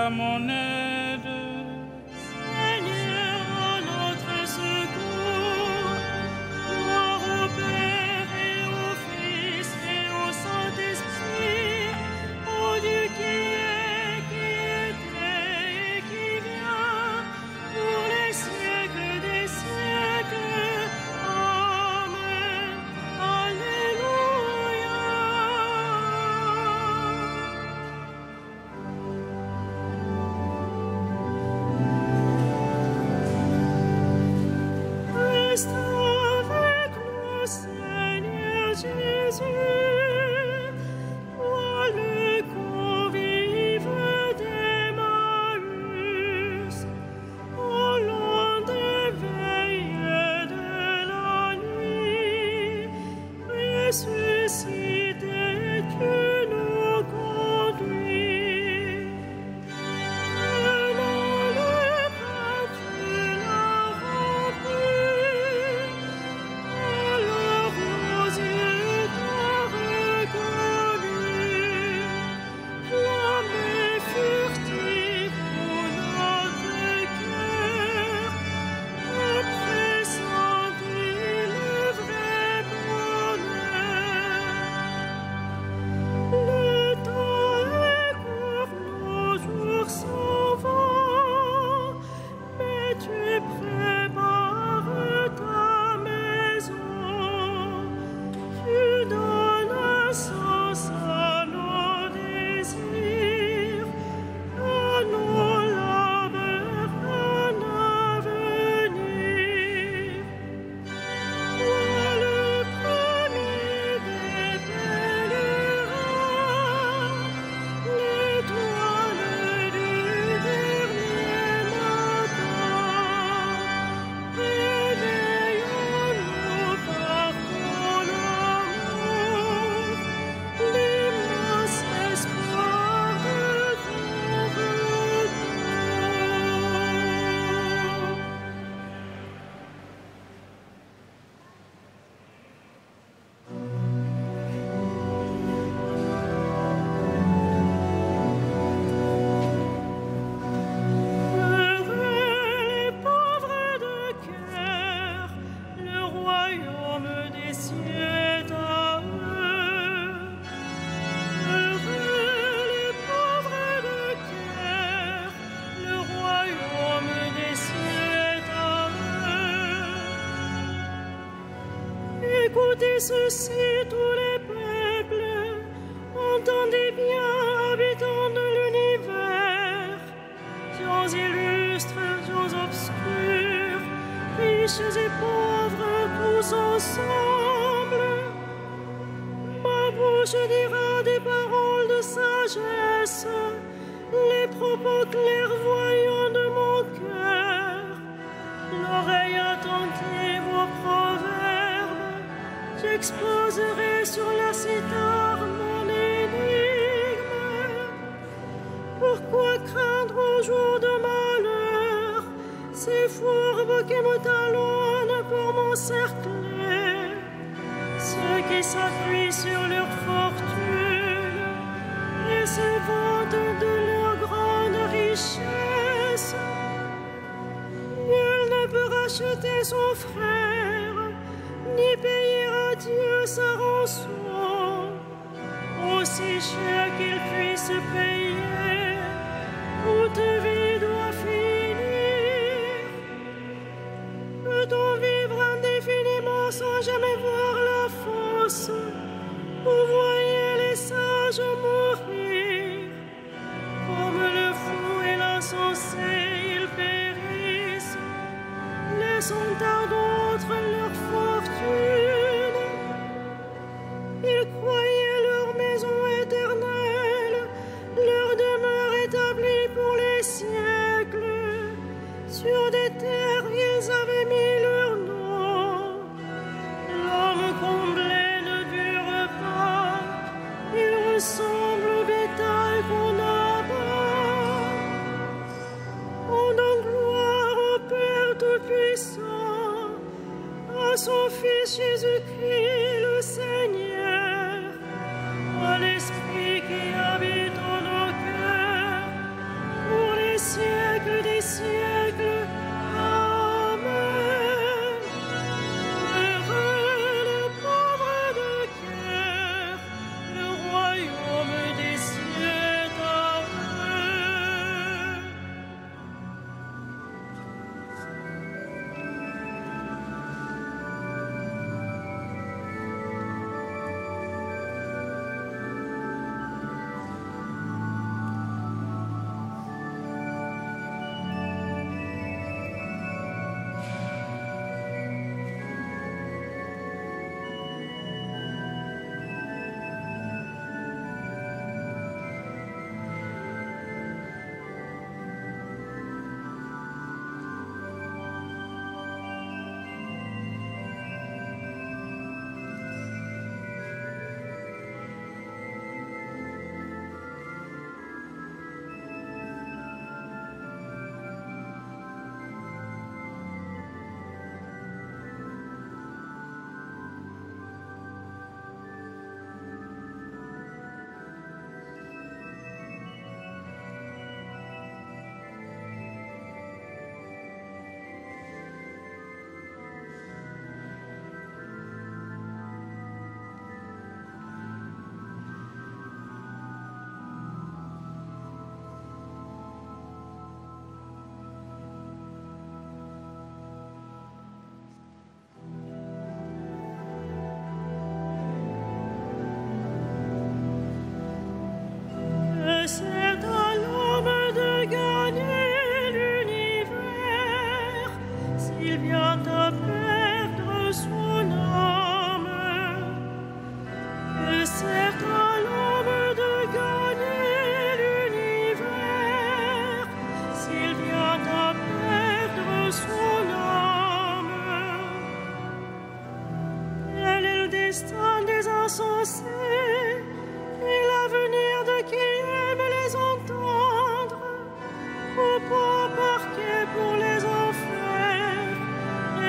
à mon aide. Seigneur, à notre secours. Gloire au Père et au Fils et au Saint-Esprit, au Dieu qui est, qui était et qui vient, pour les siècles des siècles. Amen. Alléluia. Reste avec nous, Seigneur Jésus, toi le convive d'Emmaüs, au long des veilles de la nuit, ressuscité, tu nous conduis. Prenons le pain, tu l'as rempli, alors nos yeux t'ont reconnu. Flamme furtive pour notre cœur, a pressenti le vrai bonheur. Le temps est court, nos jours s'en vont, mais tu prépares ta maison. Tu donnes un sens à nos désirs, à nos labeurs, un avenir. Toi le premier des pèlerins, l'étoile du dernier matin, réveillons-nous par ton amour, l'immense espoir de ton retour. Heureux les pauvres de cœur, le royaume des cieux est à eux. Heureux les pauvres de cœur, le royaume des cieux est à eux. Écoutez ceci, tous les peuples, entendez bien, habitants de l'univers, gens illustres, gens obscurs, riches et pauvres, tous ensemble. Ma bouche dira des paroles de sagesse, les propos clairvoyants de mon cœur, l'oreille attentive aux proverbes, j'exposerai sur la cithare mon énigme. Pourquoi craindre au jour de malheur ces fourbes qui me talonnent pour m'encercler, ceux qui s'appuient sur leur fortune et se vantent de leur grande richesse? Nul ne peut racheter son frère, ni payer à Dieu sa rançon, aussi cher qu'il puisse payer. Toute vie doit finir. Peut-on vivre indéfiniment sans jamais voir la fosse? Vous voyez les sages mourir, comme le fou et l'insensé, ils périssent, laissant à d'autres leur fortune. Ils croyaient leur maison éternelle, leur demeure établie pour les siècles. Sur des terres, ils avaient mis leur nom. L'homme comblé ne dure pas, il ressemble au bétail qu'on abat. Rendons gloire au Père Tout-Puissant, à son Fils Jésus-Christ le Seigneur, à l'Esprit qui habite en nos cœurs, siècles. Amen. Heureux le pauvre de cœur, le royaume des cieux est à eux. C'est à l'homme de gagner l'univers s'il vient à perdre son âme. Que c'est à l'homme de gagner l'univers s'il vient à perdre son âme. Quel est le destin des insensés et l'avenir de qui aime les entendre, ou pas parquet pour les enfers,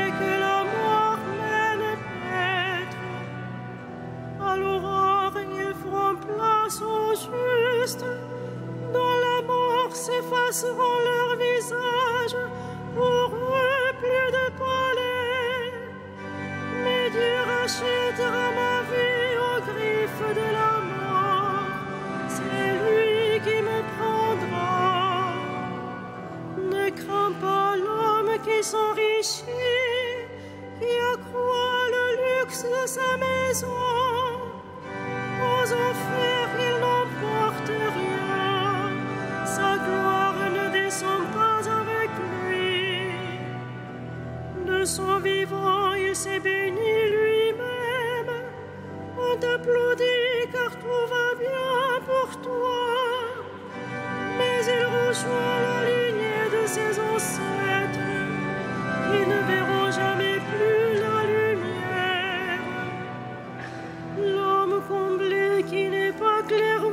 et que la mort mène paître. À l'aurore, ils feront place aux justes, dans la mort s'effaceront leurs visages, pour eux plus de palais. Mais Dieu rachètera ma vie aux griffes de la mort, c'est lui qui me prendra. Ne crains pas l'homme qui s'enrichit, qui accroît le luxe de sa maison. Aux enfers, il n'emporte rien, sa gloire ne descend pas avec lui. De son vivant, il s'est béni lui-même. On t'applaudit car tout va bien pour toi. Mais il rejoint la lignée de ses ancêtres qui ne verront jamais plus la lumière. L'homme comblé qui n'est pas clair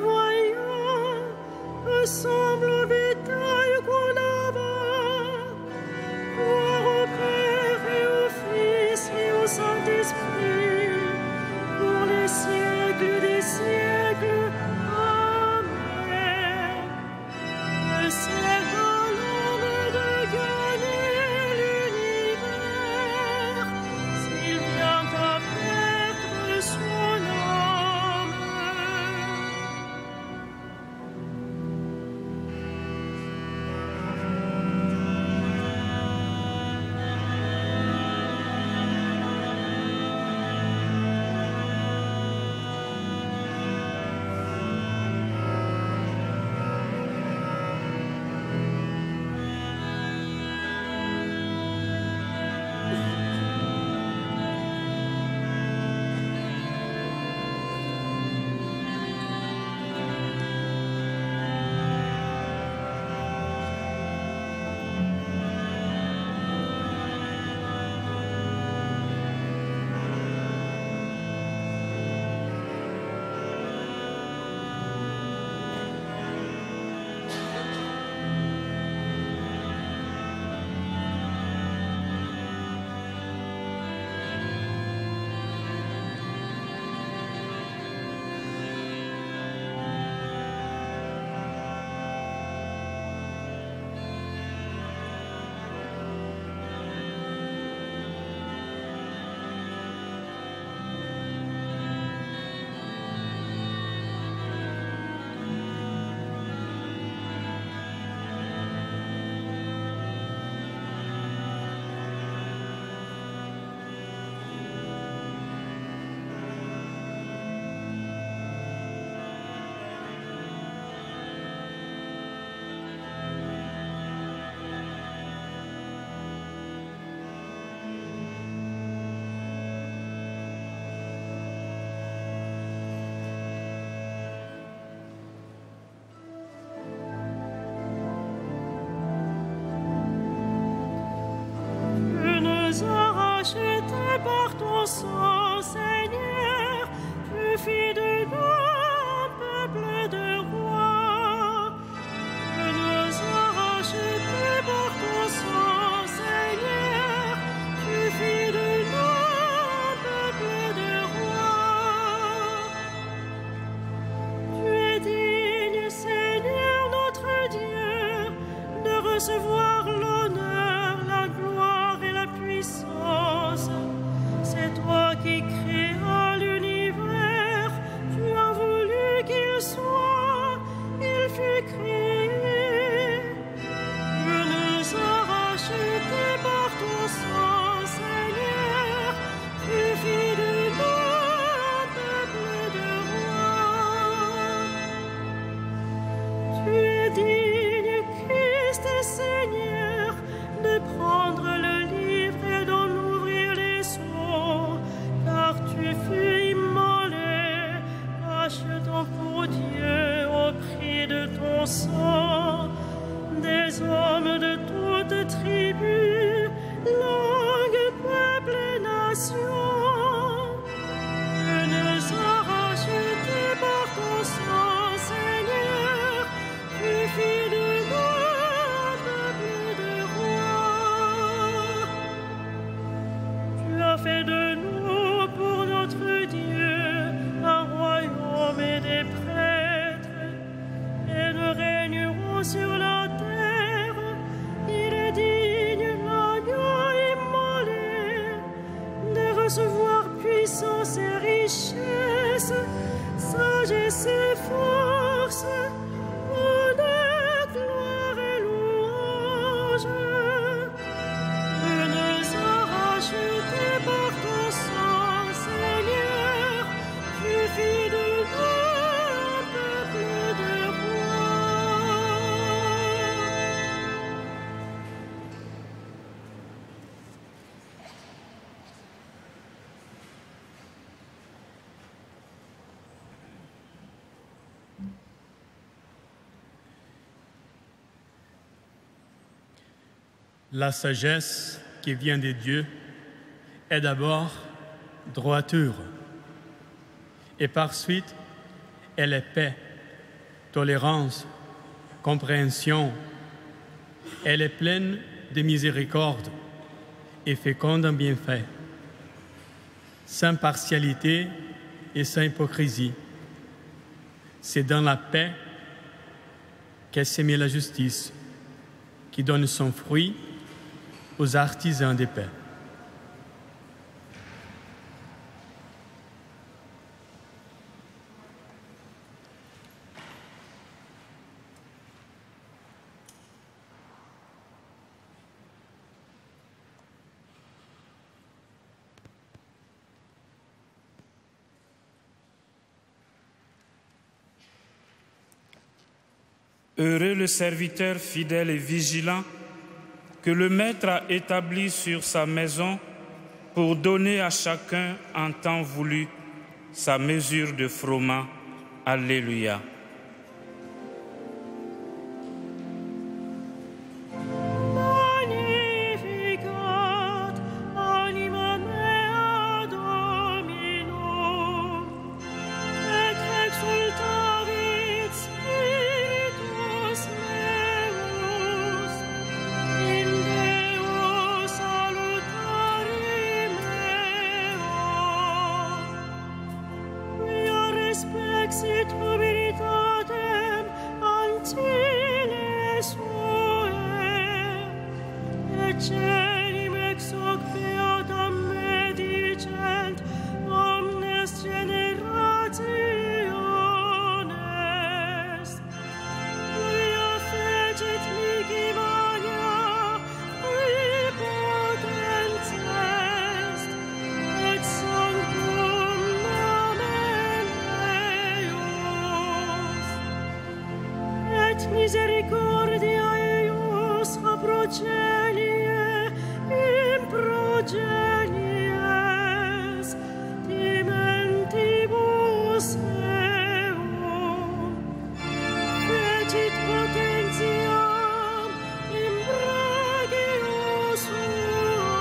rachetés par ton sang, Seigneur, tu fis de nous un peuple de rois. Tu nous as rachetés par ton sang, Seigneur, tu fis de nous un peuple de rois. Tu es digne, Seigneur, notre Dieu, de recevoir l'honneur, la gloire et la puissance. C'est toi qui créas l'univers, tu as voulu qu'il soit, il fut créé. Tu nous as rachetés par ton sang, Seigneur, tu fis de nous un peuple de rois. Tu es digne, Christ et Seigneur, de prendre le livre et d'en ouvrir les sceaux, car tu fus immolé, achetant pour Dieu au prix de ton sang des hommes de toutes tribus, langues, peuples et nations. Tu nous as rachetés par ton sang, Seigneur, tu fis de nous un peuple de rois. Tu as fait de nous pour notre Dieu un royaume et des prêtres, et nous régnerons sur la terre. Il est digne, l'agneau immolé, de recevoir puissance et richesse, sagesse et force, honneur, gloire et louange. Tu nous as rachetés par ton sang, Seigneur, tu fis de nous un peuple de rois. La sagesse qui vient de Dieu est d'abord droiture, et par suite, elle est paix, tolérance, compréhension. Elle est pleine de miséricorde et féconde en bienfaits, sans partialité et sans hypocrisie. C'est dans la paix qu'est semée la justice, qui donne son fruit aux artisans de paix. Heureux le serviteur fidèle et vigilant que le Maître a établi sur sa maison pour donner à chacun en temps voulu sa mesure de froment. Alléluia. Magnificat anima mea Dominum, et exultavit spiritus meus, in Deo salutari meo, quia respexit humilitatem antile suae, et celim ex hoc beatam medicent omnes generationes, quia fecit mihi magna, qui potens est, et sanctum nomen eius, et misericordia eius a progenie in progenies dimentibus eum, fecit potentiam in bragio suo,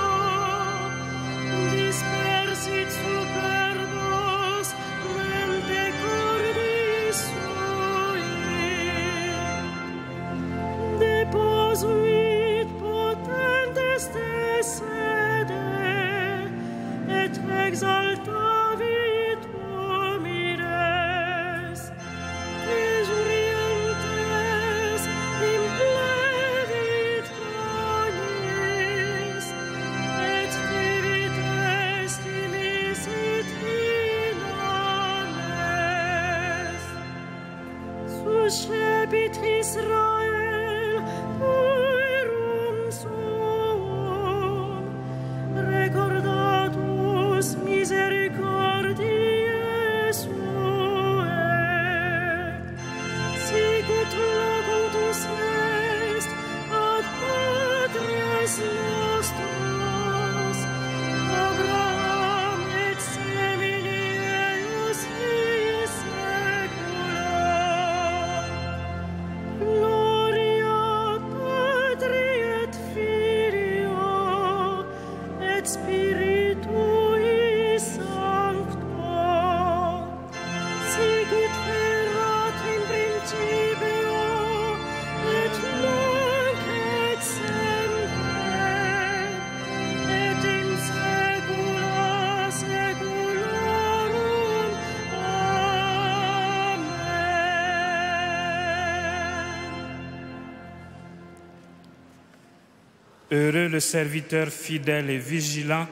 Heureux le serviteur fidèle et vigilant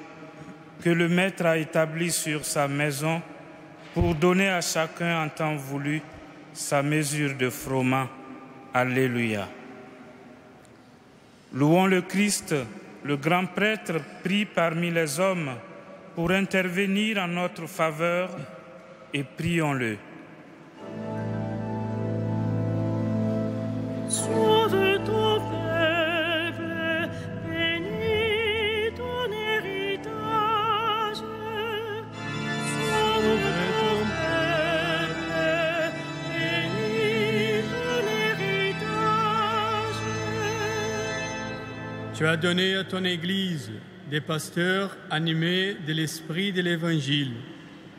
que le Maître a établi sur sa maison pour donner à chacun en temps voulu sa mesure de froment. Alléluia. Louons le Christ, le grand prêtre pris parmi les hommes pour intervenir en notre faveur, et prions-le. Sauve ton peuple, bénis ton héritage. Sauve ton peuple, bénis ton héritage. Tu as donné à ton Église des pasteurs animés de l'esprit de l'Évangile.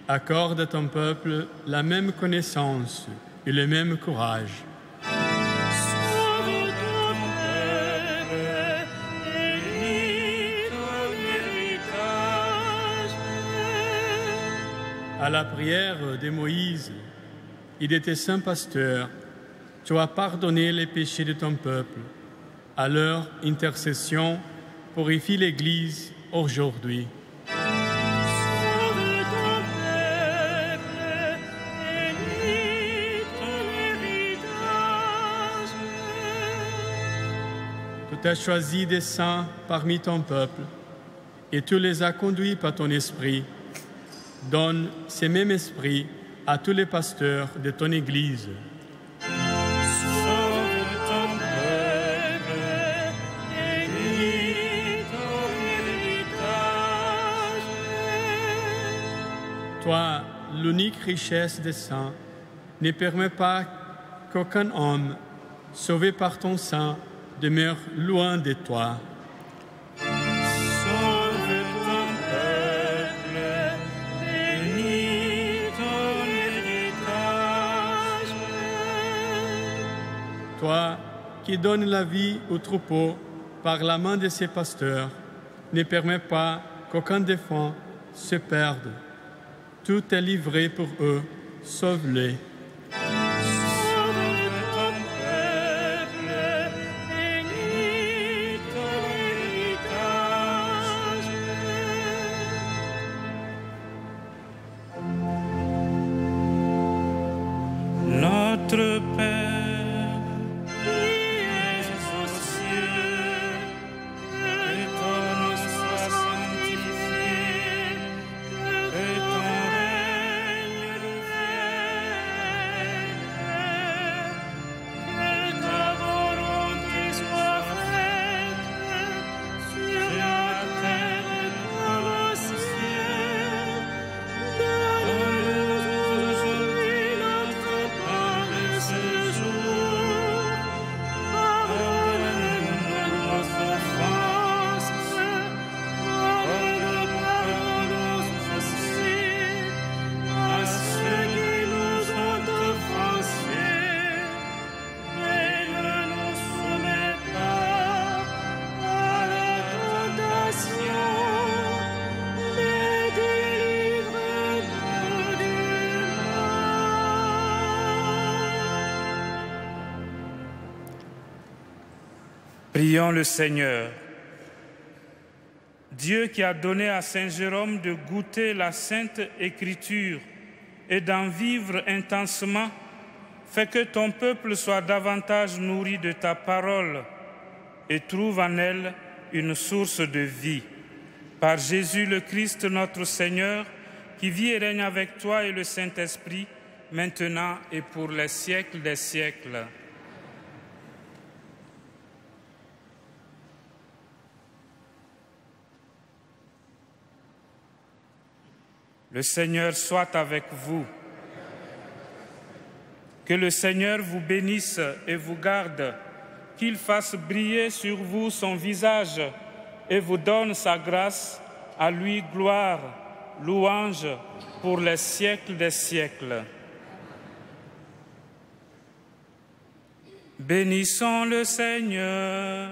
Accorde à ton peuple la même connaissance et le même courage. Sauve ton peuple, bénis ton héritage. À la prière de Moïse et de tes saints pasteurs, tu as pardonné les péchés de ton peuple. À leur intercession, purifie l'Église aujourd'hui. Sauve ton peuple, bénis ton héritage. Tu as choisi des saints parmi ton peuple et tu les as conduits par ton esprit. Donne ce même esprit à tous les pasteurs de ton Église. Sauve ton peuple, bénis ton héritage. Toi, l'unique richesse des saints, ne permets pas qu'aucun homme, sauvé par ton sang, demeure loin de toi. Sauve ton peuple, bénis ton héritage. Toi, qui donnes la vie au troupeau par la main de ses pasteurs, ne permets pas qu'aucun défunt se perde. Tout est livré pour eux, sauve-les. Sauve ton peuple, bénis ton héritage. Notre Père, Qui es aux cieux, que ton nom soit sanctifié, que ton règne vienne, que ta volonté soit faite sur la terre comme au ciel. Donne-nous aujourd'hui notre pain de ce jour. Pardonne-nous nos offenses, comme nous pardonnons aussi à ceux qui nous ont offensés. Et ne nous soumets pas à la tentation, mais délivre-nous du mal. prions le Seigneur. Dieu qui a donné à Saint Jérôme de goûter la Sainte Écriture et d'en vivre intensement, fais que ton peuple soit davantage nourri de ta parole et trouve en elle une source de vie. Par Jésus le Christ notre Seigneur, qui vit et règne avec toi et le Saint-Esprit, maintenant et pour les siècles des siècles. Le Seigneur soit avec vous. Que le Seigneur vous bénisse et vous garde, qu'il fasse briller sur vous son visage et vous donne sa grâce. À lui gloire, louange pour les siècles des siècles. Bénissons le Seigneur.